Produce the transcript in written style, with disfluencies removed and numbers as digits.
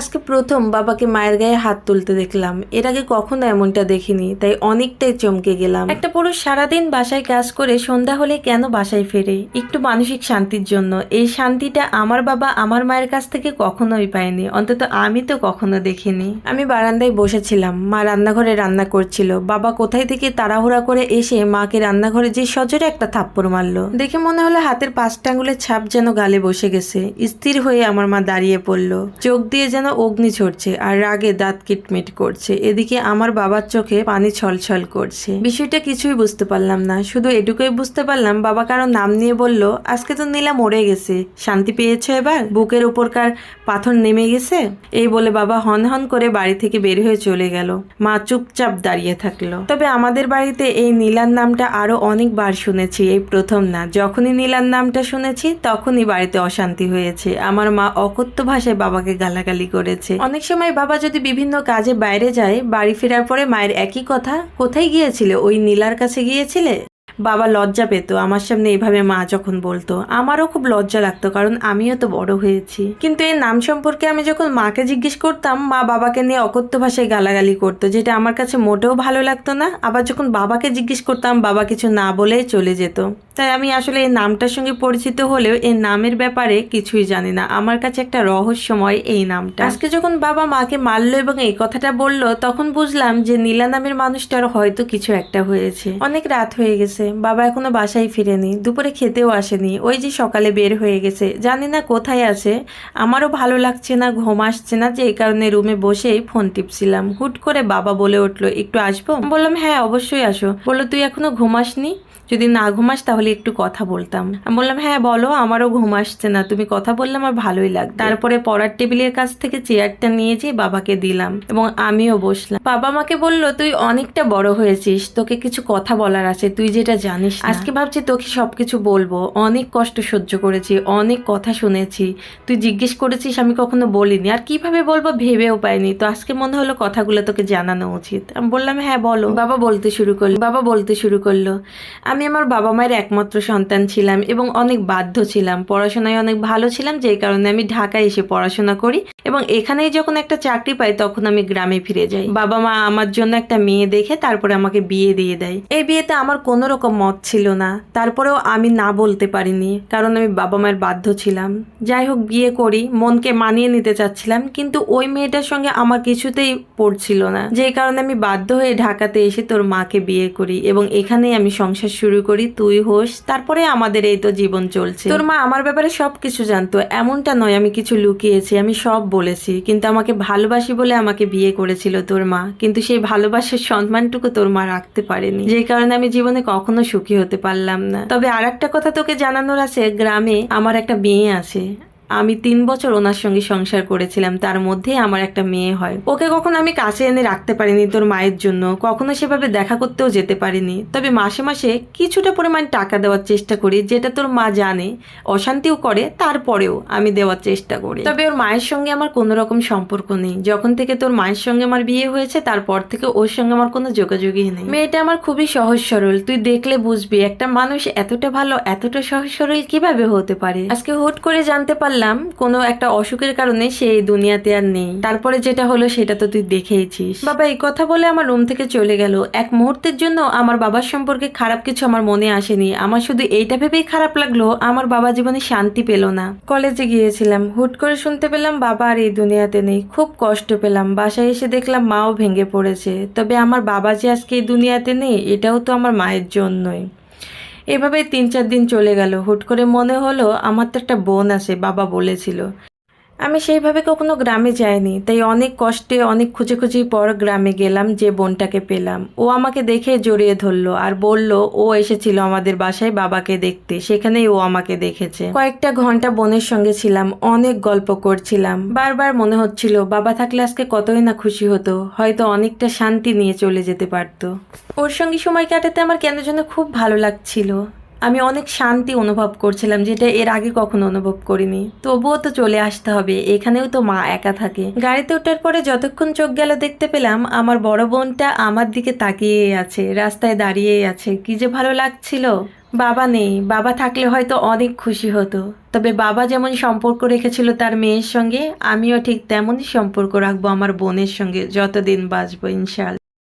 আজকে প্রথম বাবাকে মায়ের গায়ে হাত তুলতে দেখলাম। এর আগে কখনো এমনটা দেখিনি, তাই অনেকটাই চমকে গেলাম। একটা পুরুষ সারাদিন বাসায় কাজ করে সন্ধ্যা হলে কেন বাসায় ফেরে? একটু মানসিক শান্তির জন্য। এই শান্তিটা আমার বাবা আমার মায়ের কাছ থেকে কখনোই পায়নি, অন্তত আমি তো কখনো দেখিনি। আমি বারান্দায় বসেছিলাম, মা রান্নাঘরে রান্না করছিল। বাবা কোথায় থেকে তাড়াহুড়া করে এসে মাকে রান্নাঘরে যে সজোরে একটা থাপ্পড় মারলো। দেখে মনে হলো হাতের 5টা আঙ্গুলের ছাপ যেন গালে বসে গেছে। স্থির হয়ে আমার মা দাঁড়িয়ে পড়লো, চোখ দিয়ে যেন অগ্নি ঝরছে আর রাগে দাঁত কিটমিট করছে। এদিকে আমার বাবার চোখে পানি ছলছল করছে। বিষয়টা কিছুই বুঝতে পারলাম না, শুধু এটুকুই বুঝতে পারলাম বাবা কারো নাম নিয়ে বলল, আজকে তো নীলা মরে গেছে, শান্তি পেয়েছো এবার? বুকের উপরকার পাথর নেমে গেছে। এই বলে বাবা হন হন করে বাড়ি থেকে বের হয়ে চলে গেল। মা চুপচাপ দাঁড়িয়ে থাকলো। তবে আমাদের বাড়িতে এই নীলার নামটা আরো অনেকবার শুনেছি, এই প্রথম না। যখনই নীলার নামটা শুনেছি তখনই বাড়িতে অশান্তি হয়েছে। আমার মা অকথ্য ভাষায় বাবাকে গালাগালি করেছে। অনেক সময় বাবা যদি বিভিন্ন কাজে বাইরে যায়, বাড়ি ফেরার পরে মায়ের একই কথা, কোথায় গিয়েছিলে? ওই নীলার কাছে গিয়েছিলে? বাবা লজ্জা পেত আমার সামনে এভাবে মা যখন বলতো। আমারও খুব লজ্জা লাগতো, কারণ আমিও তো বড় হয়েছি। কিন্তু এই নাম সম্পর্কে আমি যখন মাকে জিজ্ঞেস করতাম, মা বাবাকে নিয়ে অকথ্য ভাষায় গালাগালি করতো, যেটা আমার কাছে মোটেও ভালো লাগতো না। আবার যখন বাবাকে জিজ্ঞেস করতাম, বাবা কিছু না বলেই চলে যেত। তাই আমি আসলে এই নামটার সঙ্গে পরিচিত হলেও এই নামের ব্যাপারে কিছুই জানি না। আমার কাছে একটা রহস্যময় এই নামটা। আজকে যখন বাবা মাকে মারলো এবং এই কথাটা বলল, তখন বুঝলাম যে নীলা নামের মানুষটার হয়তো কিছু একটা হয়েছে। অনেক রাত হয়ে গেছে, বাবা এখনো বাসায় ফিরেনি, দুপুরে খেতেও আসেনি। ওই যে সকালে বের হয়ে গেছে, জানি না কোথায় আছে। আমারও ভালো লাগছে না, ঘুম আসছে না, যে এই কারণে রুমে বসেই ফোন টিপছিলাম। হুট করে বাবা বলে উঠলো, একটু আসবো? বললাম হ্যাঁ অবশ্যই আসো। বললো তুই এখনো ঘুমাসনি? যদি না ঘুমাস তাহলে একটু কথা বলতাম। আমি বললাম হ্যাঁ বলো, আমারও ঘুম আসছে না, তুমি কথা বললে আমার ভালোই লাগবে। তারপরে পড়ার টেবিলের কাছ থেকে চেয়ারটা নিয়ে যেয়ে বাবাকে দিলাম এবং আমিও বসলাম। বাবা মাকে বললো, তুই অনেকটা বড় হয়েছিস, তোকে কিছু কথা বলার আছে, তুই যেটা জানিস না। আজকে ভাবছি তোকে সবকিছু বলবো। অনেক কষ্ট সহ্য করেছি, অনেক কথা শুনেছি, তুই জিজ্ঞেস করেছিস আমি কখনো বলিনি, আর কিভাবে বলবো ভেবেও পাইনি। তো আজকে মনে হলো কথাগুলো তোকে জানানো উচিত। আমি বললাম হ্যাঁ বলো। বাবা বলতে শুরু করলো আমি আমার বাবা মায়ের একমাত্র সন্তান ছিলাম এবং অনেক বাধ্য ছিলাম। পড়াশোনায় অনেক ভালো ছিলাম, যেই কারণে আমি ঢাকায় এসে পড়াশোনা করি এবং এখানেই যখন একটা চাকরি পাই তখন আমি গ্রামে ফিরে যাই। বাবা মা আমার জন্য একটা মেয়ে দেখে তারপরে আমাকে বিয়ে দিয়ে দেয়। এই বিয়েতে আমার কোনো রকম মত ছিল না, তারপরেও আমি না বলতে পারিনি, কারণ আমি বাবা মায়ের বাধ্য ছিলাম। যাই হোক বিয়ে করি, মনকে মানিয়ে নিতে চাচ্ছিলাম, কিন্তু ওই মেয়েটার সঙ্গে আমার কিছুতেই পড়ছিল না, যেই কারণে আমি বাধ্য হয়ে ঢাকাতে এসে তোর মাকে বিয়ে করি এবং এখানেই আমি সংসার শুরু করি, তুই হোস। তারপরে আমাদের এই তো জীবন চলছে। তোর মা আমার ব্যাপারে সবকিছু জানতো, এমনটা নয় আমি কিছু লুকিয়েছি, আমি সব বলেছি। কিন্তু আমাকে ভালোবাসি বলে আমাকে বিয়ে করেছিল তোর মা, কিন্তু সেই ভালোবাসার সম্মানটুকু তোর মা রাখতে পারেনি, যে কারণে আমি জীবনে কখনো সুখী হতে পারলাম না। তবে আর একটা কথা তোকে জানানোর আছে, গ্রামে আমার একটা মেয়ে আছে। আমি 3 বছর ওনার সঙ্গে সংসার করেছিলাম, তার মধ্যে আমার একটা মেয়ে হয়। ওকে কখনো আমি কাছে এনে রাখতে পারিনি তোর মায়ের জন্য, কখনো সেভাবে দেখা করতেও যেতে পারিনি। তবে মাসে মাসে কিছুটা পরিমাণ টাকা দেওয়ার চেষ্টা করি, যেটা তোর মা জানে, অশান্তিও করে, তারপরেও আমি দেওয়ার চেষ্টা করি। তবে ওর মায়ের সঙ্গে আমার কোনো রকম সম্পর্ক নেই। যখন থেকে তোর মায়ের সঙ্গে আমার বিয়ে হয়েছে তারপর থেকে ওর সঙ্গে আমার কোনো যোগাযোগই নেই। মেয়েটা আমার খুবই সহজ সরল, তুই দেখলে বুঝবি একটা মানুষ এতটা ভালো, এতটা সহজ সরল কিভাবে হতে পারে। আজকে হুট করে জানতে পারলাম কোনো একটা অসুখের কারণে সে এই দুনিয়াতে আর নেই। তারপরে যেটা হলো সেটা তো তুই দেখেইছিস। বাবা এই কথা বলে আমার রুম থেকে চলে গেল। এক মুহূর্তের জন্য আমার বাবার সম্পর্কে খারাপ কিছু আমার মনে আসেনি। আমার শুধু এইটা ভেবেই খারাপ লাগলো, আমার বাবা জীবনে শান্তি পেল না। কলেজে গিয়েছিলাম, হুট করে শুনতে পেলাম বাবা আর এই দুনিয়াতে নেই। খুব কষ্ট পেলাম। বাসায় এসে দেখলাম মাও ভেঙে পড়েছে। তবে আমার বাবা যে আজকে এই দুনিয়াতে নেই, এটাও তো আমার মায়ের জন্যই। এভাবে 3-4 দিন চলে গেল। হুট করে মনে হলো আমার তো একটা বোন আছে, বাবা বলেছিল। আমি সেইভাবে কখনো গ্রামে যাইনি, তাই অনেক কষ্টে অনেক খুঁজে পর গ্রামে গেলাম, যে বোনটাকে পেলাম। ও আমাকে দেখে জড়িয়ে ধরলো আর বলল ও এসেছিল আমাদের বাসায় বাবাকে দেখতে, সেখানেই ও আমাকে দেখেছে। কয়েকটা ঘন্টা বোনের সঙ্গে ছিলাম, অনেক গল্প করছিলাম। বারবার মনে হচ্ছিল বাবা থাকলে আজকে কতই না খুশি হতো, হয়তো অনেকটা শান্তি নিয়ে চলে যেতে পারতো। ওর সঙ্গে সময় কাটাতে আমার কেন যেন খুব ভালো লাগছিল। আমি অনেক শান্তি অনুভব করছিলাম, যেটা এর আগে কখনো অনুভব করিনি। তবুও তো চলে আসতে হবে, এখানেও তো মা একা থাকে। গাড়িতে ওঠার পরে যতক্ষণ চোখ গেল দেখতে পেলাম আমার বড় বোনটা আমার দিকে তাকিয়ে আছে, রাস্তায় দাঁড়িয়ে আছে। কি যে ভালো লাগছিল। বাবা নেই, বাবা থাকলে হয়তো অনেক খুশি হতো। তবে বাবা যেমন সম্পর্ক রেখেছিল তার মেয়ের সঙ্গে, আমিও ঠিক তেমনই সম্পর্ক রাখবো আমার বোনের সঙ্গে যতদিন বাঁচবো ইনশাআল্লাহ।